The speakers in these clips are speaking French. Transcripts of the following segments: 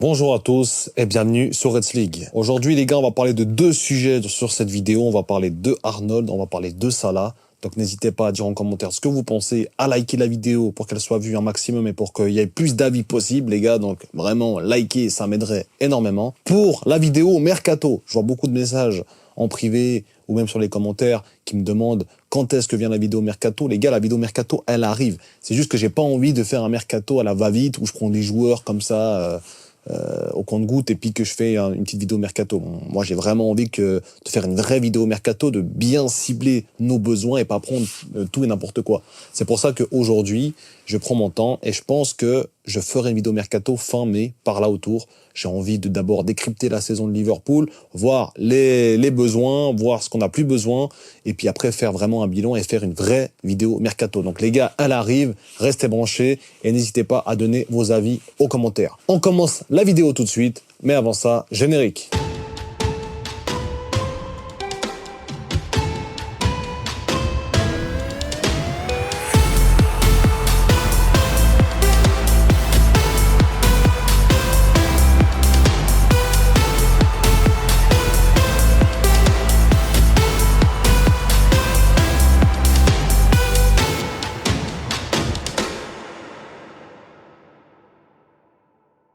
Bonjour à tous et bienvenue sur Reds League. Aujourd'hui les gars, on va parler de deux sujets sur cette vidéo. On va parler de Arnold, on va parler de Salah. Donc n'hésitez pas à dire en commentaire ce que vous pensez, à liker la vidéo pour qu'elle soit vue un maximum et pour qu'il y ait plus d'avis possible les gars. Donc vraiment, likez, ça m'aiderait énormément. Pour la vidéo Mercato, je vois beaucoup de messages en privé ou même sur les commentaires qui me demandent quand est-ce que vient la vidéo Mercato. Les gars, la vidéo Mercato, elle arrive. C'est juste que j'ai pas envie de faire un Mercato à la va-vite où je prends des joueurs comme ça... au compte-gouttes et puis que je fais une petite vidéo mercato. Moi, j'ai vraiment envie de faire une vraie vidéo mercato, de bien cibler nos besoins et pas prendre tout et n'importe quoi. C'est pour ça qu'aujourd'hui, je prends mon temps et je pense que je ferai une vidéo mercato fin mai, par là autour. J'ai envie de d'abord décrypter la saison de Liverpool, voir les besoins, voir ce qu'on n'a plus besoin, et puis après faire vraiment un bilan et faire une vraie vidéo mercato. Donc les gars, elle arrive, restez branchés et n'hésitez pas à donner vos avis aux commentaires. On commence la vidéo tout de suite, mais avant ça, générique.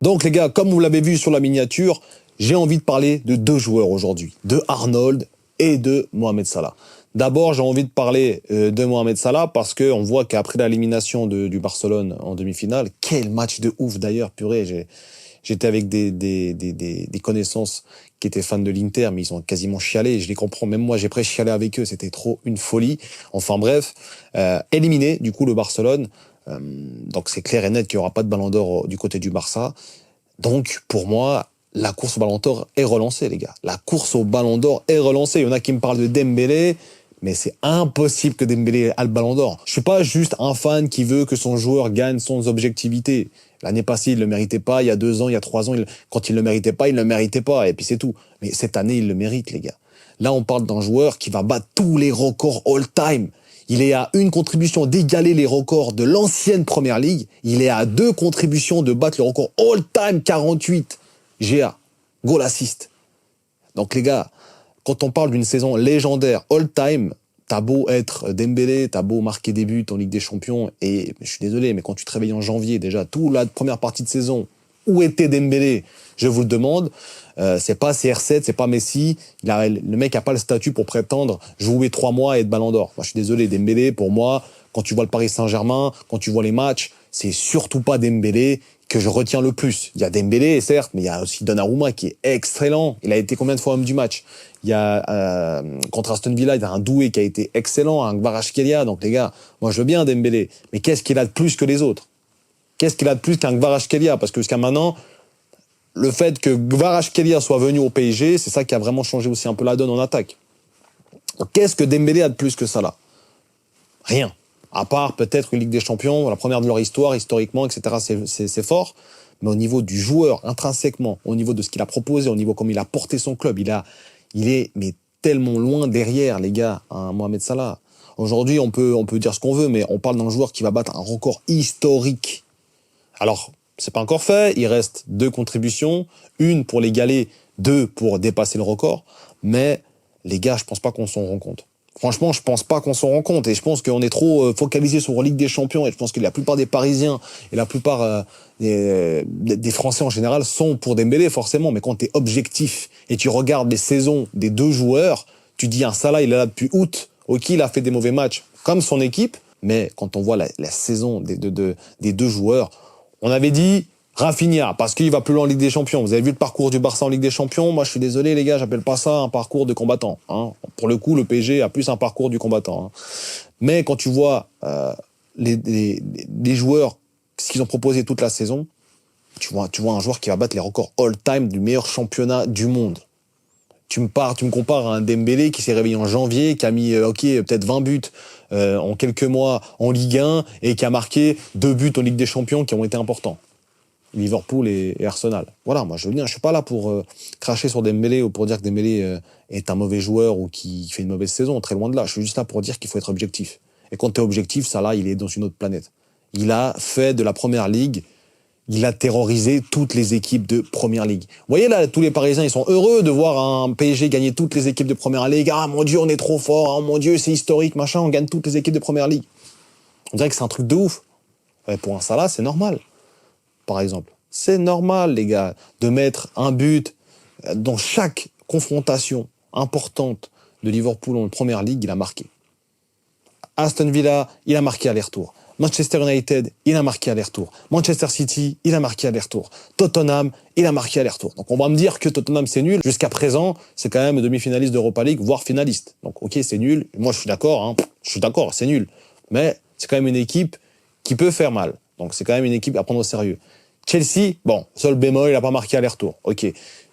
Donc les gars, comme vous l'avez vu sur la miniature, j'ai envie de parler de deux joueurs aujourd'hui, de Arnold et de Mohamed Salah. D'abord, j'ai envie de parler de Mohamed Salah parce qu'on voit qu'après l'élimination du Barcelone en demi-finale, quel match de ouf d'ailleurs, purée, j'étais avec des connaissances qui étaient fans de l'Inter, mais ils ont quasiment chialé, je les comprends, même moi j'ai presque chialé avec eux, c'était trop une folie. Enfin bref, éliminé du coup le Barcelone, donc c'est clair et net qu'il n'y aura pas de Ballon d'Or du côté du Barça. Donc pour moi, la course au Ballon d'Or est relancée les gars. La course au Ballon d'Or est relancée. Il y en a qui me parlent de Dembélé, mais c'est impossible que Dembélé ait le Ballon d'Or. Je suis pas juste un fan qui veut que son joueur gagne sans objectivité. L'année passée, il le méritait pas. Il y a 2 ans, il y a 3 ans, quand il le méritait pas, il le méritait pas. Et puis c'est tout. Mais cette année, il le mérite les gars. Là, on parle d'un joueur qui va battre tous les records all-time. Il est à une contribution d'égaler les records de l'ancienne Première Ligue. Il est à 2 contributions de battre le record all-time 48 GA, goal assist. Donc les gars, quand on parle d'une saison légendaire all-time, t'as beau être Dembélé, t'as beau marquer des buts en Ligue des Champions, et je suis désolé, mais quand tu te réveilles en janvier, déjà, toute la première partie de saison, où était Dembélé? Je vous le demande. C'est pas CR7, c'est pas Messi. Le mec a pas le statut pour prétendre jouer 3 mois et être Ballon d'Or. Moi, je suis désolé, Dembélé, pour moi, quand tu vois le Paris Saint-Germain, quand tu vois les matchs, c'est surtout pas Dembélé que je retiens le plus. Il y a Dembélé, certes, mais il y a aussi Donnarumma qui est excellent. Il a été combien de fois homme du match? Il y a, contre Aston Villa, il y a un Doué qui a été excellent, un Kvaratskhelia. Donc les gars, moi je veux bien Dembélé, mais qu'est-ce qu'il a de plus que les autres? Qu'est-ce qu'il a de plus qu'un Kvaratskhelia? Parce que jusqu'à maintenant, le fait que Kvaratskhelia soit venu au PSG, c'est ça qui a vraiment changé aussi un peu la donne en attaque. Qu'est-ce que Dembélé a de plus que ça là? Rien. À part peut-être une Ligue des Champions, la première de leur histoire, historiquement, etc. C'est fort. Mais au niveau du joueur, intrinsèquement, au niveau de ce qu'il a proposé, au niveau comme il a porté son club, il est mais tellement loin derrière, les gars, un Mohamed Salah. Aujourd'hui, on peut dire ce qu'on veut, mais on parle d'un joueur qui va battre un record historique. Alors, c'est pas encore fait, il reste 2 contributions, une pour l'égaler, 2 pour dépasser le record, mais les gars, je pense pas qu'on s'en rend compte. Franchement, je pense pas qu'on s'en rend compte, et je pense qu'on est trop focalisé sur la Ligue des Champions, et je pense que la plupart des Parisiens, et la plupart des Français en général, sont pour Dembélé, forcément, mais quand t'es objectif, et tu regardes les saisons des 2 joueurs, tu dis, un Salah, il est là depuis août, ok, il a fait des mauvais matchs, comme son équipe, mais quand on voit la saison des 2 joueurs, on avait dit Rafinha, parce qu'il va plus loin en Ligue des Champions. Vous avez vu le parcours du Barça en Ligue des Champions? Moi, je suis désolé, les gars, j'appelle pas ça un parcours de combattant. Hein. Pour le coup, le PSG a plus un parcours du combattant. Hein. Mais quand tu vois les joueurs, ce qu'ils ont proposé toute la saison, tu vois un joueur qui va battre les records all-time du meilleur championnat du monde. Tu me compares à un Dembélé qui s'est réveillé en janvier, qui a mis, peut-être 20 buts en quelques mois en Ligue 1 et qui a marqué 2 buts en Ligue des Champions qui ont été importants. Liverpool et Arsenal. Voilà, moi je suis pas là pour cracher sur Dembélé ou pour dire que Dembélé est un mauvais joueur ou qui fait une mauvaise saison, très loin de là. Je suis juste là pour dire qu'il faut être objectif. Et quand tu es objectif, ça là, il est dans une autre planète. Il a fait de la Première Ligue il a terrorisé toutes les équipes de Première Ligue. Vous voyez là, tous les Parisiens, ils sont heureux de voir un PSG gagner toutes les équipes de Première Ligue. Ah mon Dieu, on est trop fort, ah mon Dieu, c'est historique, machin, on gagne toutes les équipes de Première Ligue. On dirait que c'est un truc de ouf. Ouais, pour un Salah, c'est normal, par exemple. C'est normal, les gars, de mettre un but dans chaque confrontation importante de Liverpool en Première Ligue, il a marqué. Aston Villa, il a marqué aller-retour. Manchester United, il a marqué aller-retour. Manchester City, il a marqué aller-retour. Tottenham, il a marqué aller-retour. Donc on va me dire que Tottenham c'est nul. Jusqu'à présent, c'est quand même demi-finaliste d'Europa League, voire finaliste. Donc ok, c'est nul. Moi je suis d'accord, hein. Je suis d'accord, c'est nul. Mais c'est quand même une équipe qui peut faire mal. Donc c'est quand même une équipe à prendre au sérieux. Chelsea, bon, seul bémol, il a pas marqué aller-retour. Ok.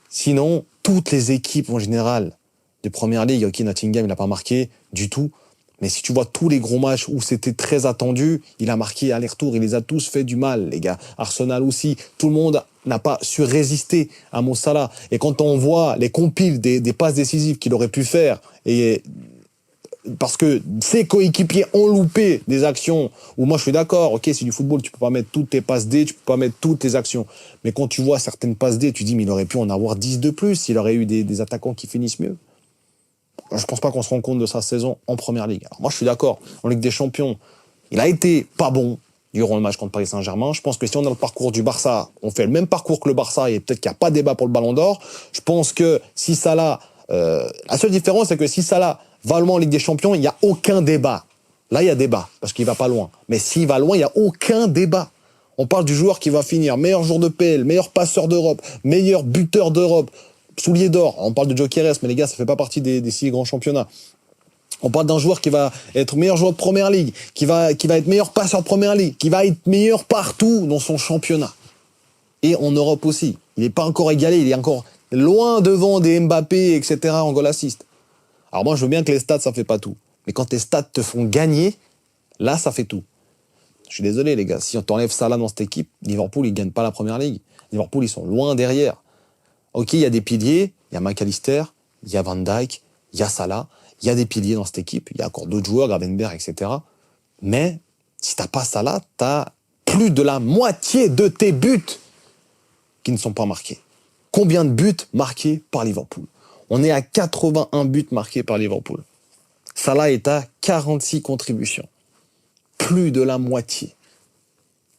Sinon, toutes les équipes en général de Première Ligue, ok, Nottingham, il a pas marqué du tout. Mais si tu vois tous les gros matchs où c'était très attendu, il a marqué aller-retour, il les a tous fait du mal, les gars. Arsenal aussi, tout le monde n'a pas su résister à Mo Salah. Et quand on voit les compiles des passes décisives qu'il aurait pu faire, et parce que ses coéquipiers ont loupé des actions où moi je suis d'accord, ok, c'est du football, tu peux pas mettre toutes tes passes D, tu peux pas mettre toutes tes actions. Mais quand tu vois certaines passes D, tu dis, mais il aurait pu en avoir 10 de plus s'il aurait eu des attaquants qui finissent mieux. Je pense pas qu'on se rende compte de sa saison en Première Ligue. Alors moi, je suis d'accord. En Ligue des Champions, il a été pas bon durant le match contre Paris Saint-Germain. Je pense que si on a le parcours du Barça, on fait le même parcours que le Barça et peut-être qu'il n'y a pas de débat pour le Ballon d'Or. Je pense que si Salah... la seule différence, c'est que si Salah va loin en Ligue des Champions, il n'y a aucun débat. Là, il y a débat, parce qu'il va pas loin. Mais s'il va loin, il n'y a aucun débat. On parle du joueur qui va finir meilleur joueur de PL, meilleur passeur d'Europe, meilleur buteur d'Europe, soulier d'or. On parle de Gyökeres, mais les gars, ça fait pas partie des 6 grands championnats. On parle d'un joueur qui va être meilleur joueur de Première Ligue, qui va être meilleur passeur de Première Ligue, qui va être meilleur partout dans son championnat. Et en Europe aussi. Il n'est pas encore égalé, il est encore loin devant des Mbappé, etc. en goal assist. Alors moi, je veux bien que les stats, ça fait pas tout. Mais quand tes stats te font gagner, là, ça fait tout. Je suis désolé, les gars. Si on t'enlève Salah dans cette équipe, Liverpool, ils gagnent pas la Première Ligue. Liverpool, ils sont loin derrière. Ok, il y a des piliers, il y a McAllister, il y a Van Dijk, il y a Salah, il y a des piliers dans cette équipe, il y a encore d'autres joueurs, Gravenberch, etc. Mais si t'as pas Salah, t'as plus de la moitié de tes buts qui ne sont pas marqués. Combien de buts marqués par Liverpool? On est à 81 buts marqués par Liverpool. Salah est à 46 contributions. Plus de la moitié.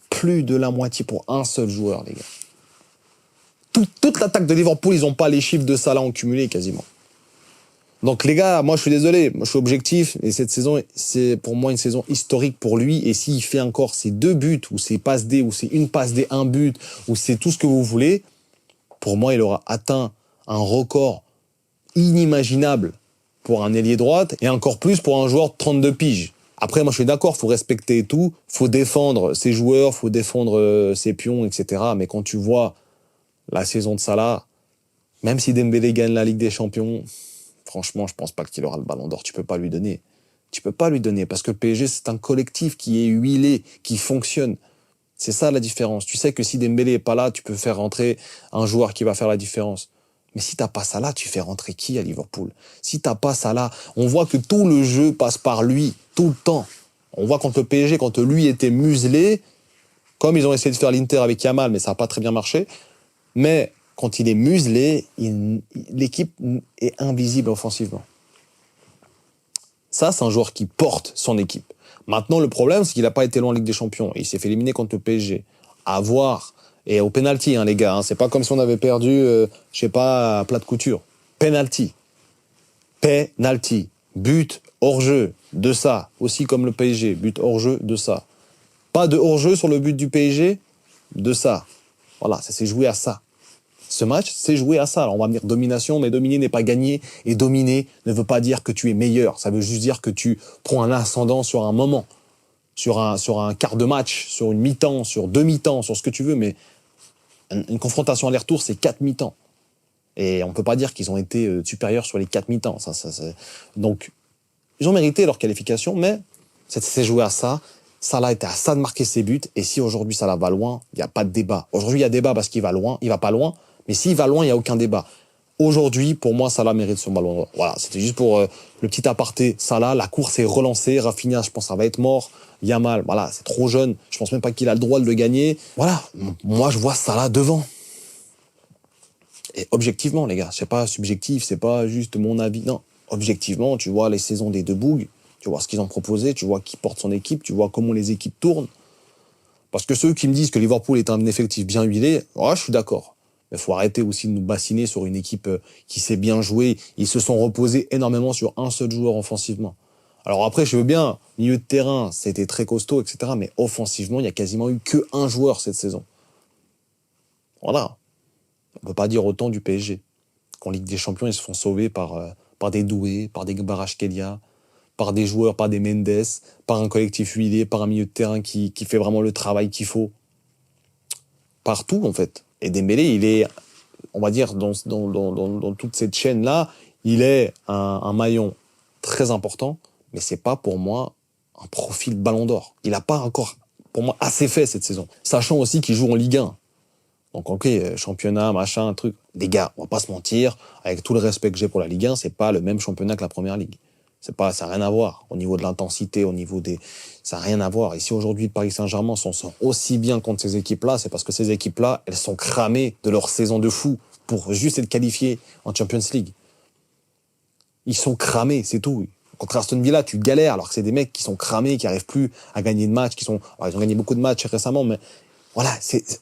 Plus de la moitié pour un seul joueur, les gars. Toute l'attaque de Liverpool, ils n'ont pas les chiffres de Salah en cumulé quasiment. Donc les gars, moi je suis désolé, moi je suis objectif, et cette saison, c'est pour moi une saison historique pour lui, et s'il fait encore ses 2 buts, ou ses passes D, ou c'est une passe D, un but, ou c'est tout ce que vous voulez, pour moi il aura atteint un record inimaginable pour un ailier droite, et encore plus pour un joueur de 32 piges. Après, moi je suis d'accord, faut respecter et tout, faut défendre ses joueurs, faut défendre ses pions, etc. Mais quand tu vois la saison de Salah, même si Dembélé gagne la Ligue des Champions, franchement, je pense pas qu'il aura le Ballon d'Or. Tu peux pas lui donner. Tu peux pas lui donner parce que le PSG, c'est un collectif qui est huilé, qui fonctionne. C'est ça la différence. Tu sais que si Dembélé est pas là, tu peux faire rentrer un joueur qui va faire la différence. Mais si t'as pas Salah, tu fais rentrer qui à Liverpool? Si t'as pas Salah, on voit que tout le jeu passe par lui, tout le temps. On voit quand le PSG, quand lui était muselé, comme ils ont essayé de faire l'Inter avec Yamal, mais ça n'a pas très bien marché. Mais quand il est muselé, l'équipe est invisible offensivement. Ça, c'est un joueur qui porte son équipe. Maintenant, le problème, c'est qu'il n'a pas été loin en Ligue des Champions. Il s'est fait éliminer contre le PSG. À voir. Et au penalty, hein, les gars. Hein, c'est pas comme si on avait perdu, je sais pas, à plat de couture. Penalty. Penalty. But hors-jeu. De ça. Aussi comme le PSG. But hors-jeu. De ça. Pas de hors-jeu sur le but du PSG. De ça. Voilà, ça s'est joué à ça. Ce match, c'est joué à ça. Alors on va me dire domination, mais dominer n'est pas gagner. Et dominer ne veut pas dire que tu es meilleur. Ça veut juste dire que tu prends un ascendant sur un moment, sur un quart de match, sur une mi-temps, sur 2 mi-temps, sur ce que tu veux. Mais une confrontation aller-retour, c'est 4 mi-temps. Et on peut pas dire qu'ils ont été supérieurs sur les 4 mi-temps. Donc, ils ont mérité leur qualification, mais c'est joué à ça. Salah était à ça de marquer ses buts. Et si aujourd'hui Salah va loin, il n'y a pas de débat. Aujourd'hui, il y a débat parce qu'il va loin, il va pas loin. Mais s'il va loin, il n'y a aucun débat. Aujourd'hui, pour moi, Salah mérite son ballon d'or. Voilà, c'était juste pour le petit aparté. Salah, la course est relancée. Rafinha, je pense, ça va être mort. Yamal, voilà, c'est trop jeune. Je pense même pas qu'il a le droit de le gagner. Voilà, moi, je vois Salah devant. Et objectivement, les gars, c'est pas subjectif, c'est pas juste mon avis. Non, objectivement, tu vois les saisons des deux bougs, tu vois ce qu'ils ont proposé, tu vois qui porte son équipe, tu vois comment les équipes tournent. Parce que ceux qui me disent que Liverpool est un effectif bien huilé, ouais, je suis d'accord. Mais il faut arrêter aussi de nous bassiner sur une équipe qui sait bien jouer. Ils se sont reposés énormément sur un seul joueur offensivement. Alors après, je veux bien, milieu de terrain, c'était très costaud, etc. Mais offensivement, il n'y a quasiment eu que un joueur cette saison. Voilà. On peut pas dire autant du PSG. Qu'en Ligue des Champions, ils se font sauver par des Doué, par des Kvaratskhelia, par des joueurs, par des Mendes, par un collectif huilé, par un milieu de terrain qui fait vraiment le travail qu'il faut. Partout, en fait. Et Dembélé, il est, on va dire, dans toute cette chaîne-là, il est un maillon très important, mais c'est pas pour moi un profil Ballon d'Or. Il n'a pas encore, pour moi, assez fait cette saison. Sachant aussi qu'il joue en Ligue 1. Donc, ok, championnat, machin, un truc. Les gars, on va pas se mentir, avec tout le respect que j'ai pour la Ligue 1, c'est pas le même championnat que la Première Ligue. Ça n'a rien à voir. Au niveau de l'intensité, au niveau des, ça n'a rien à voir. Et si aujourd'hui, le Paris Saint-Germain s'en sort aussi bien contre ces équipes-là, c'est parce que ces équipes-là, elles sont cramées de leur saison de fou pour juste être qualifiées en Champions League. Ils sont cramés, c'est tout. Contre Aston Villa, tu galères, alors que c'est des mecs qui sont cramés, qui arrivent plus à gagner de matchs, alors ils ont gagné beaucoup de matchs récemment, mais voilà,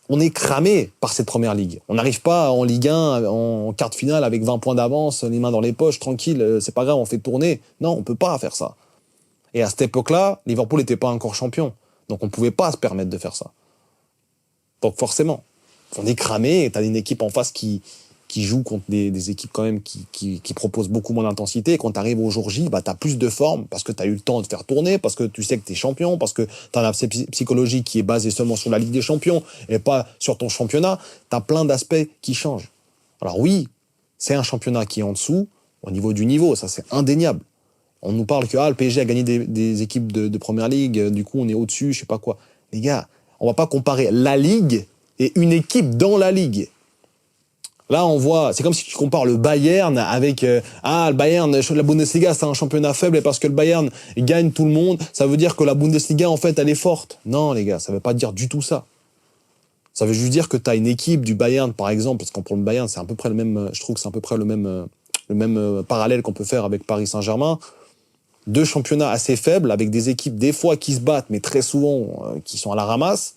on est cramé par cette première ligue. On n'arrive pas en Ligue 1, en quart de finale, avec 20 points d'avance, les mains dans les poches, tranquille, c'est pas grave, on fait tourner. Non, on peut pas faire ça. Et à cette époque-là, Liverpool n'était pas encore champion. Donc on pouvait pas se permettre de faire ça. Donc forcément, on est cramé, et t'as une équipe en face qui joue contre des équipes quand même qui proposent beaucoup moins d'intensité. Et quand t'arrives au jour J, bah, t'as plus de forme parce que t'as eu le temps de faire tourner, parce que tu sais que t'es champion, parce que t'as la psychologie qui est basée seulement sur la Ligue des Champions et pas sur ton championnat. T'as plein d'aspects qui changent. Alors oui, c'est un championnat qui est en dessous, au niveau du niveau, ça c'est indéniable. On nous parle que le PSG a gagné des équipes de Première Ligue, du coup on est au-dessus, je sais pas quoi. Les gars, on va pas comparer la Ligue et une équipe dans la Ligue. Là, on voit, c'est comme si tu compares le Bayern avec le Bayern, la Bundesliga, c'est un championnat faible et parce que le Bayern gagne tout le monde, ça veut dire que la Bundesliga en fait, elle est forte. Non, les gars, ça veut pas dire du tout ça. Ça veut juste dire que tu as une équipe du Bayern par exemple, parce qu'on pour le Bayern, c'est à peu près le même, je trouve que c'est à peu près le même parallèle qu'on peut faire avec Paris Saint-Germain. Deux championnats assez faibles avec des équipes des fois qui se battent, mais très souvent qui sont à la ramasse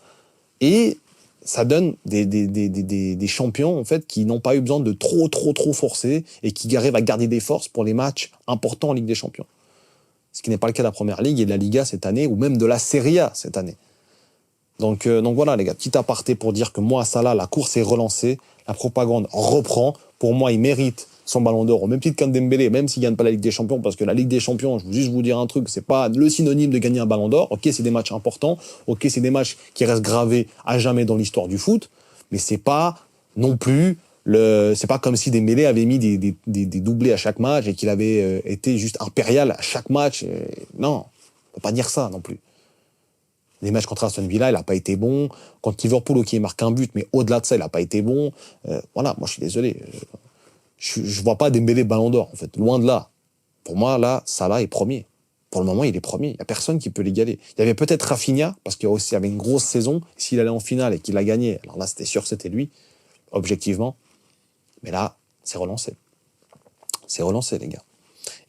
et ça donne des champions en fait qui n'ont pas eu besoin de trop forcer et qui arrivent à garder des forces pour les matchs importants en Ligue des Champions. Ce qui n'est pas le cas de la Première Ligue et de la Liga cette année ou même de la Serie A cette année. Donc voilà les gars, petit aparté pour dire que moi Salah, la course est relancée, la propagande reprend. Pour moi, il mérite son ballon d'or au même titre qu'un Dembélé, même s'il gagne pas la Ligue des Champions, parce que la Ligue des Champions, je veux juste vous dire un truc, c'est pas le synonyme de gagner un ballon d'or. Ok, c'est des matchs importants, ok, c'est des matchs qui restent gravés à jamais dans l'histoire du foot, mais c'est pas non plus c'est pas comme si Dembélé avait mis des doublés à chaque match et qu'il avait été juste impérial à chaque match. Non, on peut pas dire ça non plus. Les matchs contre Aston Villa, il n'a pas été bon. Contre Liverpool, ok, il marque un but, mais au-delà de ça, il n'a pas été bon. Voilà, moi je suis désolé. Je vois pas Dembélé Ballon d'Or, en fait. Loin de là. Pour moi, là, Salah est premier. Pour le moment, il est premier. Il n'y a personne qui peut l'égaler. Il y avait peut-être Rafinha, parce qu'il y avait une grosse saison. S'il allait en finale et qu'il a gagné, alors là, c'était sûr que c'était lui, objectivement. Mais là, c'est relancé. C'est relancé, les gars.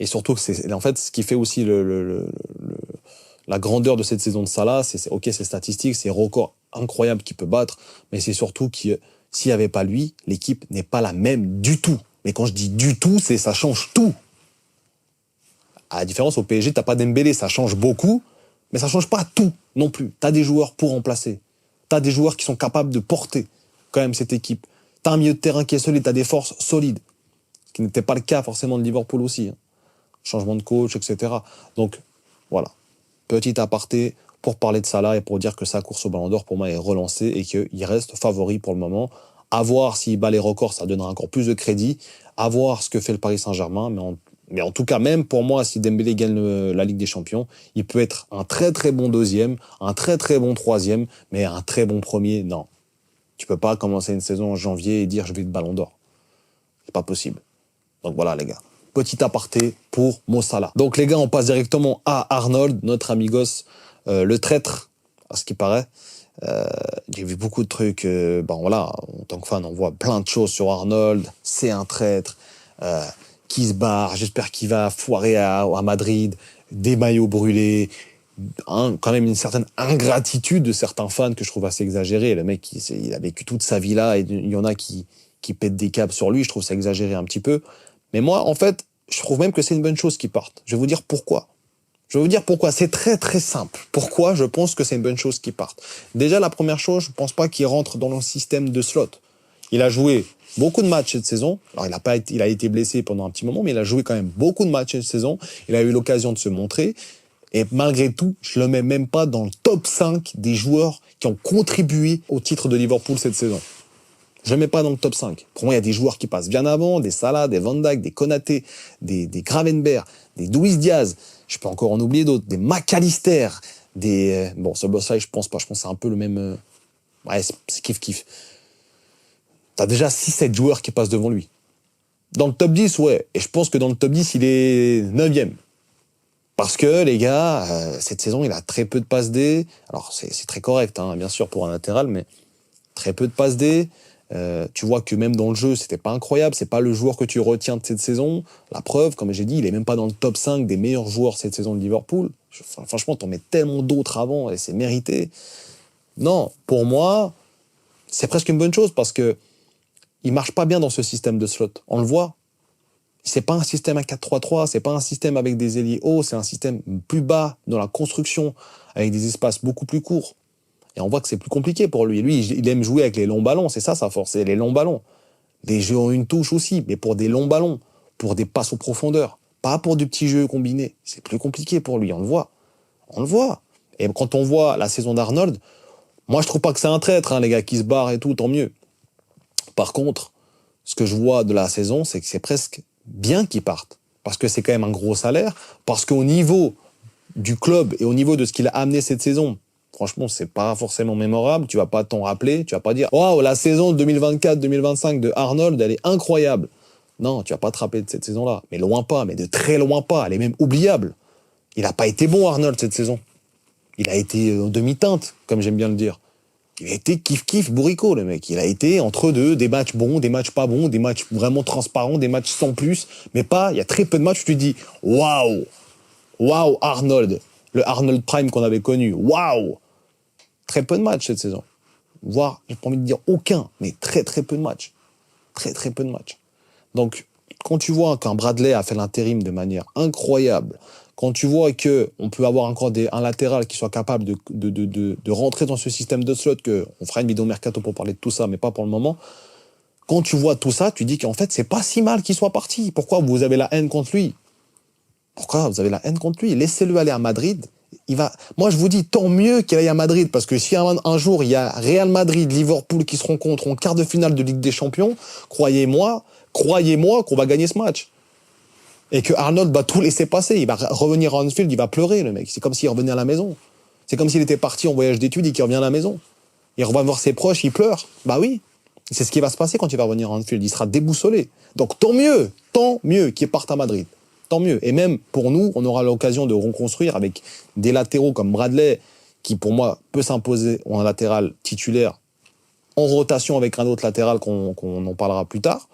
Et surtout, en fait, ce qui fait aussi la grandeur de cette saison de Salah, ok, c'est statistique, c'est record incroyable qu'il peut battre, mais c'est surtout que s'il n'y avait pas lui, l'équipe n'est pas la même du tout. Mais quand je dis du tout, ça change tout. À la différence, au PSG, t'as pas Dembélé, ça change beaucoup, mais ça change pas tout non plus. T'as des joueurs pour remplacer. T'as des joueurs qui sont capables de porter quand même cette équipe. T'as un milieu de terrain qui est solide, t'as des forces solides. Ce qui n'était pas le cas forcément de Liverpool aussi. Changement de coach, etc. Donc, voilà. Petit aparté pour parler de Salah et pour dire que sa course au Ballon d'Or, pour moi, est relancée et qu'il reste favori pour le moment. À voir s'il bat les records, ça donnera encore plus de crédit. À voir ce que fait le Paris Saint-Germain. Mais en tout cas, même pour moi, si Dembélé gagne la Ligue des Champions, il peut être un très très bon deuxième, un très très bon troisième, mais un très bon premier, non. Tu peux pas commencer une saison en janvier et dire je vais être Ballon d'Or. C'est pas possible. Donc voilà, les gars. Petit aparté pour Mo Salah. Donc les gars, on passe directement à Arnold, notre amigos, le traître, à ce qui paraît. J'ai vu beaucoup de trucs. Voilà, en tant que fan, on voit plein de choses sur Arnold. C'est un traître qui se barre. J'espère qu'il va foirer à Madrid. Des maillots brûlés. Quand même une certaine ingratitude de certains fans que je trouve assez exagérée. Le mec, il a vécu toute sa vie là et il y en a qui pètent des câbles sur lui. Je trouve ça exagéré un petit peu. Mais moi, en fait, je trouve même que c'est une bonne chose qu'il parte. Je vais vous dire pourquoi. C'est très très simple. Pourquoi je pense que c'est une bonne chose qu'il parte. Déjà, la première chose, je pense pas qu'il rentre dans le système de slot. Il a joué beaucoup de matchs cette saison. Alors, il a été blessé pendant un petit moment, mais il a joué quand même beaucoup de matchs cette saison. Il a eu l'occasion de se montrer. Et malgré tout, je le mets même pas dans le top 5 des joueurs qui ont contribué au titre de Liverpool cette saison. Je ne mets pas dans le top 5. Pour moi, il y a des joueurs qui passent bien avant, des Salah, des Van Dijk, des Konaté, des Gravenberch, des Luis Diaz. Je peux encore en oublier d'autres. Des McAllister, des... Bon, ce boss-là, je pense pas. Je pense que c'est un peu le même... Ouais, c'est kiff-kiff. T'as déjà 6-7 joueurs qui passent devant lui. Dans le top 10, ouais. Et je pense que dans le top 10, il est 9e. Parce que, les gars, cette saison, il a très peu de passes D. Alors, c'est très correct, hein, bien sûr, pour un latéral, mais très peu de passes D. Tu vois que même dans le jeu, c'était pas incroyable. C'est pas le joueur que tu retiens de cette saison. La preuve, comme j'ai dit, il est même pas dans le top 5 des meilleurs joueurs cette saison de Liverpool. Franchement, t'en mets tellement d'autres avant et c'est mérité. Non, pour moi, c'est presque une bonne chose parce que il marche pas bien dans ce système de slot. On le voit. C'est pas un système à 4-3-3, c'est pas un système avec des ailiers hauts, c'est un système plus bas dans la construction, avec des espaces beaucoup plus courts. Et on voit que c'est plus compliqué pour lui. Lui, il aime jouer avec les longs ballons, c'est ça sa force, c'est les longs ballons. Des jeux en une touche aussi, mais pour des longs ballons, pour des passes aux profondeurs, pas pour du petit jeu combiné. C'est plus compliqué pour lui, on le voit. On le voit. Et quand on voit la saison d'Arnold, moi je trouve pas que c'est un traître, hein, les gars qui se barrent et tout, tant mieux. Par contre, ce que je vois de la saison, c'est que c'est presque bien qu'il parte. Parce que c'est quand même un gros salaire, parce qu'au niveau du club et au niveau de ce qu'il a amené cette saison, franchement, c'est pas forcément mémorable. Tu vas pas t'en rappeler. Tu vas pas dire, waouh, la saison 2024-2025 de Arnold, elle est incroyable. Non, tu vas pas te rappeler de cette saison-là. Mais loin pas, mais de très loin pas. Elle est même oubliable. Il a pas été bon, Arnold, cette saison. Il a été en demi-teinte, comme j'aime bien le dire. Il a été kiff-kiff bourricot, le mec. Il a été entre deux, des matchs bons, des matchs pas bons, des matchs vraiment transparents, des matchs sans plus. Mais pas, il y a très peu de matchs où tu te dis, waouh, waouh, Arnold. Le Arnold Prime qu'on avait connu. Waouh. Très peu de matchs cette saison. Voire, j'ai pas envie de dire aucun, mais très très peu de matchs. Très très peu de matchs. Donc, quand tu vois qu'un Bradley a fait l'intérim de manière incroyable, quand tu vois que on peut avoir encore un latéral qui soit capable de rentrer dans ce système de slot, on fera une vidéo mercato pour parler de tout ça, mais pas pour le moment. Quand tu vois tout ça, tu dis qu'en fait, c'est pas si mal qu'il soit parti. Pourquoi vous avez la haine contre lui? Pourquoi vous avez la haine contre lui? Laissez-le aller à Madrid. Moi, je vous dis, tant mieux qu'il aille à Madrid, parce que si un jour, il y a Real Madrid, Liverpool qui se rencontrent en quart de finale de Ligue des Champions, croyez-moi qu'on va gagner ce match. Et que Arnold va tout laisser passer. Il va revenir à Anfield, il va pleurer, le mec. C'est comme s'il revenait à la maison. C'est comme s'il était parti en voyage d'études et qu'il revient à la maison. Il va voir ses proches, il pleure. Bah oui. C'est ce qui va se passer quand il va revenir à Anfield. Il sera déboussolé. Donc tant mieux qu'il parte à Madrid. Tant mieux. Et même pour nous, on aura l'occasion de reconstruire avec des latéraux comme Bradley, qui pour moi peut s'imposer en latéral titulaire, en rotation avec un autre latéral qu'on en parlera plus tard,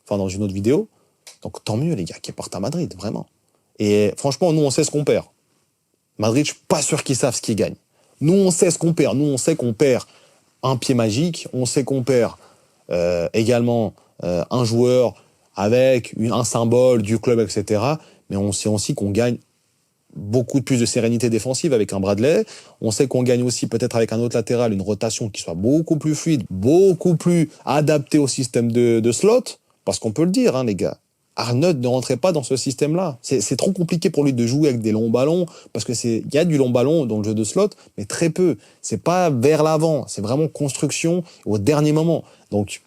enfin dans une autre vidéo. Donc tant mieux les gars qui partent à Madrid, vraiment. Et franchement, nous on sait ce qu'on perd. Madrid, je suis pas sûr qu'ils savent ce qu'ils gagnent. Nous on sait ce qu'on perd. Nous on sait qu'on perd un pied magique, on sait qu'on perd également un joueur avec un symbole du club, etc. Mais on sait aussi qu'on gagne beaucoup plus de sérénité défensive avec un Bradley. On sait qu'on gagne aussi peut-être avec un autre latéral une rotation qui soit beaucoup plus fluide, beaucoup plus adaptée au système de slot. Parce qu'on peut le dire, hein, les gars. Arnold ne rentrait pas dans ce système-là. C'est trop compliqué pour lui de jouer avec des longs ballons, parce que il y a du long ballon dans le jeu de slot, mais très peu. C'est pas vers l'avant, c'est vraiment construction au dernier moment. Donc,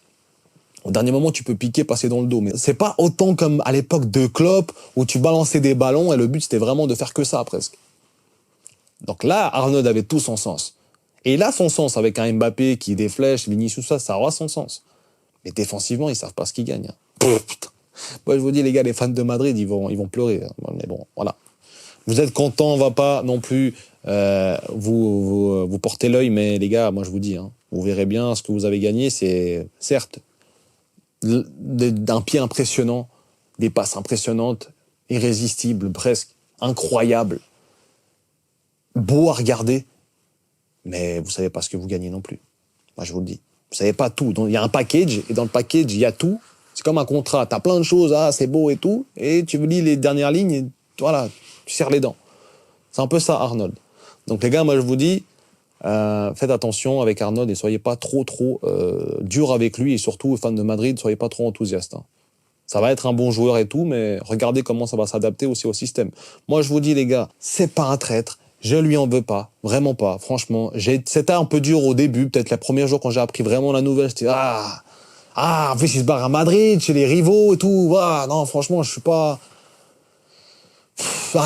au dernier moment, tu peux piquer, passer dans le dos. Mais c'est pas autant comme à l'époque de Klopp, où tu balançais des ballons et le but, c'était vraiment de faire que ça, presque. Donc là, Arnold avait tout son sens. Et il a son sens avec un Mbappé qui déflèche, Vinicius, ça aura son sens. Mais défensivement, ils savent pas ce qu'ils gagnent. Putain. Moi, je vous dis, les gars, les fans de Madrid, ils vont pleurer. Mais bon, voilà. Vous êtes contents, on va pas non plus vous porter l'œil, mais les gars, moi, je vous dis, hein, vous verrez bien ce que vous avez gagné, c'est certes d'un pied impressionnant, des passes impressionnantes, irrésistibles presque, incroyables, beau à regarder, mais vous savez pas ce que vous gagnez non plus. Moi, je vous le dis. Vous savez pas tout. Donc, il y a un package, et dans le package, il y a tout. C'est comme un contrat. T'as plein de choses, c'est beau et tout, et tu lis les dernières lignes, et voilà, tu serres les dents. C'est un peu ça, Arnold. Donc, les gars, moi, je vous dis, faites attention avec Arnold et soyez pas trop dur avec lui, et surtout, fans de Madrid, soyez pas trop enthousiastes. Hein. Ça va être un bon joueur et tout, mais regardez comment ça va s'adapter aussi au système. Moi, je vous dis, les gars, c'est pas un traître. Je lui en veux pas. Vraiment pas. Franchement, c'était un peu dur au début. Peut-être les premiers jours quand j'ai appris vraiment la nouvelle, j'étais, en plus, il se barre à Madrid, chez les rivaux et tout. Non, franchement, je suis pas,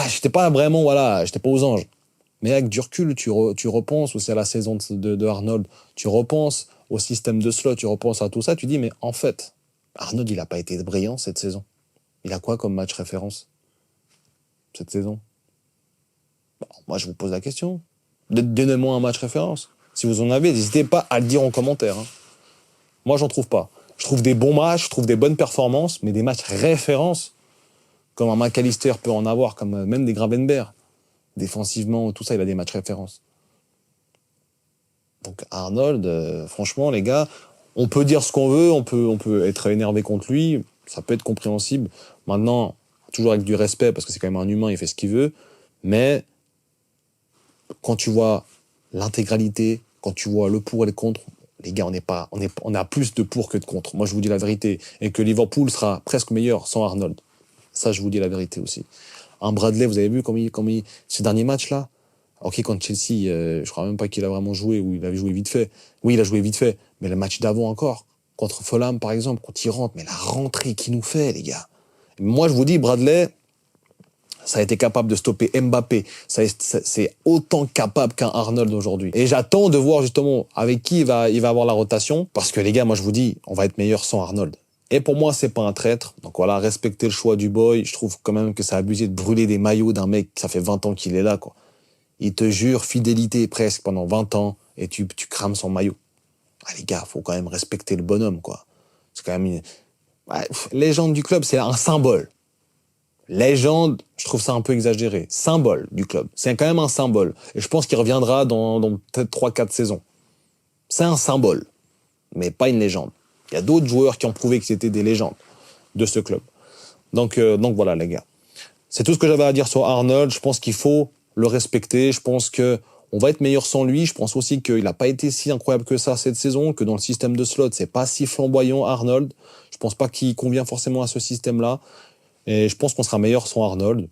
j'étais pas vraiment, j'étais pas aux anges. Mais avec du recul, tu repenses aussi à la saison de Arnold. Tu repenses au système de slot, tu repenses à tout ça. Tu dis, mais en fait, Arnold, il a pas été brillant cette saison. Il a quoi comme match référence cette saison? Bon, moi, je vous pose la question. Donnez-moi un match référence. Si vous en avez, n'hésitez pas à le dire en commentaire. Hein. Moi, j'en trouve pas. Je trouve des bons matchs, je trouve des bonnes performances, mais des matchs références, comme un McAllister peut en avoir, comme même des Gravenberch. Défensivement, tout ça, il a des matchs références. Donc Arnold, franchement, les gars, on peut dire ce qu'on veut, on peut être énervé contre lui, ça peut être compréhensible. Maintenant, toujours avec du respect, parce que c'est quand même un humain, il fait ce qu'il veut, mais quand tu vois l'intégralité, quand tu vois le pour et le contre, les gars, on a plus de pour que de contre. Moi, je vous dis la vérité. Et que Liverpool sera presque meilleur sans Arnold. Ça, je vous dis la vérité aussi. Un Bradley, vous avez vu ce dernier match-là? Ok, contre Chelsea, je crois même pas qu'il a vraiment joué, ou il avait joué vite fait. Oui, il a joué vite fait. Mais le match d'avant encore, contre Fulham, par exemple, quand il rentre, mais la rentrée qu'il nous fait, les gars. Moi, je vous dis, Bradley, ça a été capable de stopper Mbappé. C'est autant capable qu'un Arnold aujourd'hui. Et j'attends de voir justement avec qui il va avoir la rotation. Parce que les gars, moi je vous dis, on va être meilleur sans Arnold. Et pour moi, c'est pas un traître. Donc voilà, respectez le choix du boy. Je trouve quand même que c'est abusé de brûler des maillots d'un mec, ça fait 20 ans qu'il est là, quoi. Il te jure fidélité presque pendant 20 ans et tu crames son maillot. Les gars, faut quand même respecter le bonhomme, quoi. C'est quand même légende du club, c'est un symbole. Légende, je trouve ça un peu exagéré. Symbole du club. C'est quand même un symbole. Et je pense qu'il reviendra dans peut-être 3-4 saisons. C'est un symbole, mais pas une légende. Il y a d'autres joueurs qui ont prouvé que c'était des légendes de ce club. Donc voilà, les gars. C'est tout ce que j'avais à dire sur Arnold. Je pense qu'il faut le respecter. Je pense que on va être meilleur sans lui. Je pense aussi qu'il n'a pas été si incroyable que ça cette saison, que dans le système de slot, c'est pas si flamboyant, Arnold. Je pense pas qu'il convient forcément à ce système-là. Et je pense qu'on sera meilleur sans Arnold.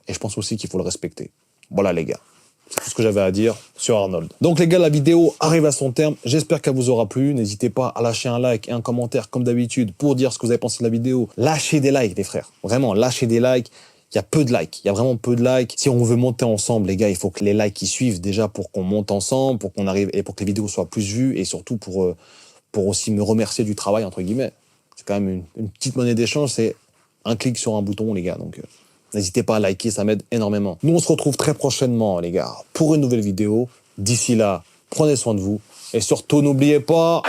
Et je pense aussi qu'il faut le respecter. Voilà, les gars. C'est tout ce que j'avais à dire sur Arnold. Donc, les gars, la vidéo arrive à son terme. J'espère qu'elle vous aura plu. N'hésitez pas à lâcher un like et un commentaire, comme d'habitude, pour dire ce que vous avez pensé de la vidéo. Lâchez des likes, les frères. Vraiment, lâchez des likes. Il y a peu de likes. Il y a vraiment peu de likes. Si on veut monter ensemble, les gars, il faut que les likes y suivent déjà pour qu'on monte ensemble, pour qu'on arrive et pour que les vidéos soient plus vues et surtout pour aussi me remercier du travail, entre guillemets. C'est quand même une petite monnaie d'échange. C'est un clic sur un bouton, les gars. Donc, n'hésitez pas à liker, ça m'aide énormément. Nous, on se retrouve très prochainement, les gars, pour une nouvelle vidéo. D'ici là, prenez soin de vous. Et surtout, n'oubliez pas...